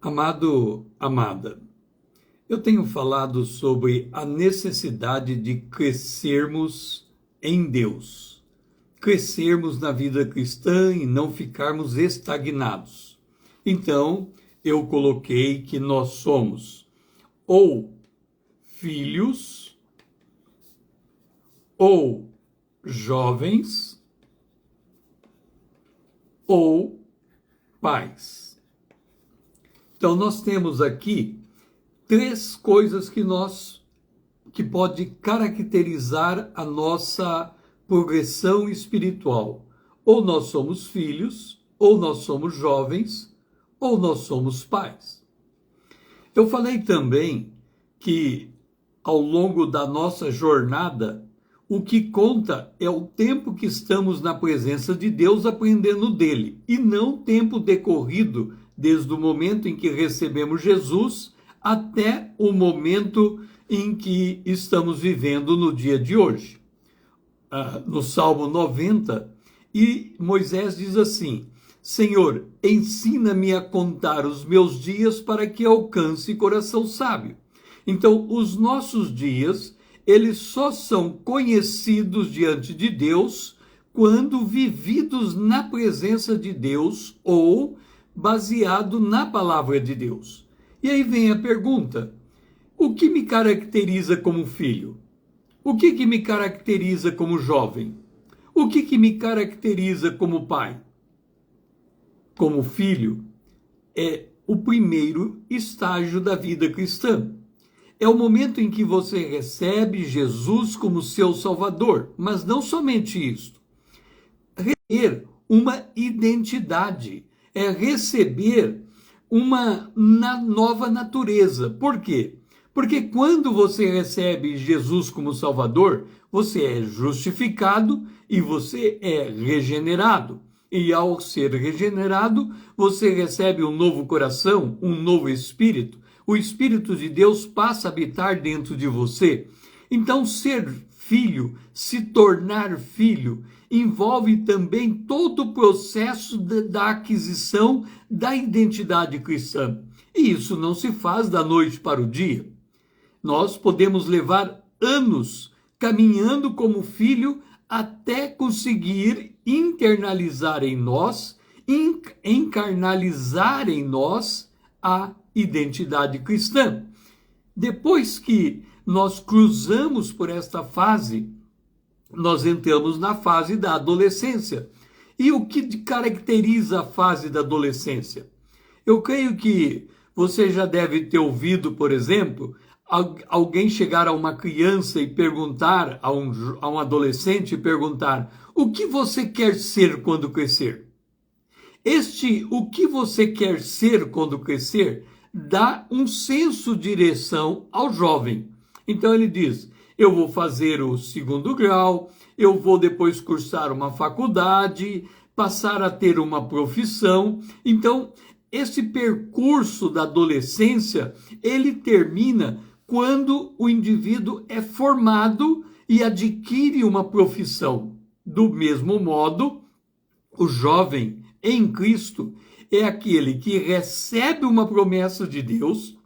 Amado, amada, eu tenho falado sobre a necessidade de crescermos em Deus, crescermos na vida cristã e não ficarmos estagnados. Então, eu coloquei que nós somos ou filhos, ou jovens, ou pais. Então, nós temos aqui três coisas que pode caracterizar a nossa progressão espiritual. Ou nós somos filhos, ou nós somos jovens, ou nós somos pais. Eu falei também que ao longo da nossa jornada, o que conta é o tempo que estamos na presença de Deus aprendendo dele, e não o tempo decorrido desde o momento em que recebemos Jesus até o momento em que estamos vivendo no dia de hoje. No Salmo 90, e Moisés diz assim: Senhor, ensina-me a contar os meus dias para que alcance coração sábio. Então, os nossos dias, eles só são conhecidos diante de Deus quando vividos na presença de Deus ou baseado na palavra de Deus. E aí vem a pergunta: o que me caracteriza como filho? O que me caracteriza como jovem? O que me caracteriza como pai? Como filho, é o primeiro estágio da vida cristã. É o momento em que você recebe Jesus como seu Salvador, mas não somente isto. Receber uma identidade, é receber uma nova natureza. Por quê? Porque quando você recebe Jesus como Salvador, você é justificado e você é regenerado. E ao ser regenerado, você recebe um novo coração, um novo espírito. O Espírito de Deus passa a habitar dentro de você. Então, ser filho, se tornar filho, envolve também todo o processo da aquisição da identidade cristã. E isso não se faz da noite para o dia. Nós podemos levar anos caminhando como filho até conseguir internalizar em nós, encarnalizar em nós a identidade cristã. Depois que nós cruzamos por esta fase, nós entramos na fase da adolescência. E o que caracteriza a fase da adolescência? Eu creio que você já deve ter ouvido, por exemplo, alguém chegar a uma criança e perguntar, a um adolescente, perguntar: o que você quer ser quando crescer? O que você quer ser quando crescer dá um senso de direção ao jovem. Então ele diz: eu vou fazer o segundo grau, eu vou depois cursar uma faculdade, passar a ter uma profissão. Então, esse percurso da adolescência, ele termina quando o indivíduo é formado e adquire uma profissão. Do mesmo modo, o jovem em Cristo é aquele que recebe uma promessa de Deus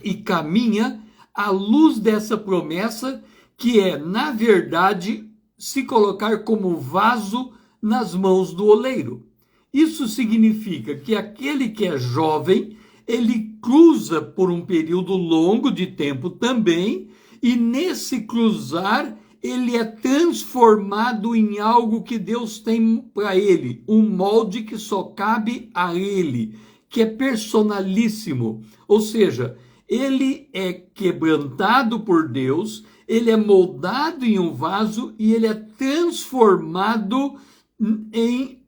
e caminha à luz dessa promessa, que é, na verdade, se colocar como vaso nas mãos do oleiro. Isso significa que aquele que é jovem, ele cruza por um período longo de tempo também, e nesse cruzar, ele é transformado em algo que Deus tem para ele, um molde que só cabe a ele, que é personalíssimo. Ou seja, ele é quebrantado por Deus, ele é moldado em um vaso e ele é transformado em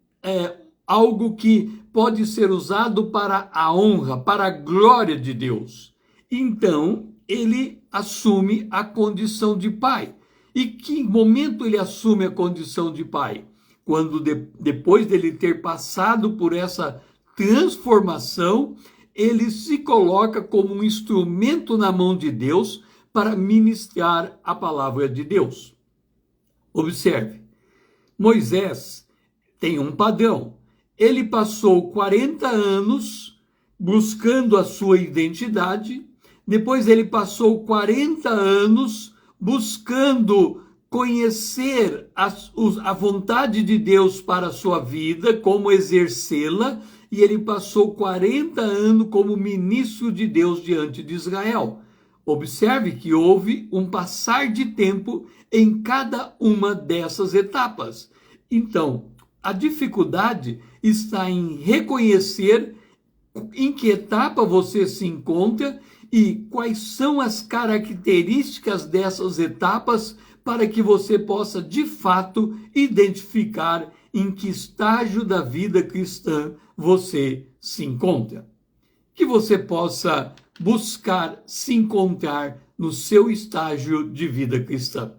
algo que pode ser usado para a honra, para a glória de Deus. Então, ele assume a condição de pai. E que momento ele assume a condição de pai? Quando depois dele ter passado por essa transformação, ele se coloca como um instrumento na mão de Deus para ministrar a palavra de Deus. Observe, Moisés tem um padrão. Ele passou 40 anos buscando a sua identidade. Depois ele passou 40 anos buscando conhecer a vontade de Deus para a sua vida, como exercê-la, e ele passou 40 anos como ministro de Deus diante de Israel. Observe que houve um passar de tempo em cada uma dessas etapas. Então, a dificuldade está em reconhecer em que etapa você se encontra e quais são as características dessas etapas para que você possa, de fato, identificar em que estágio da vida cristã você se encontra. Que você possa buscar se encontrar no seu estágio de vida cristã.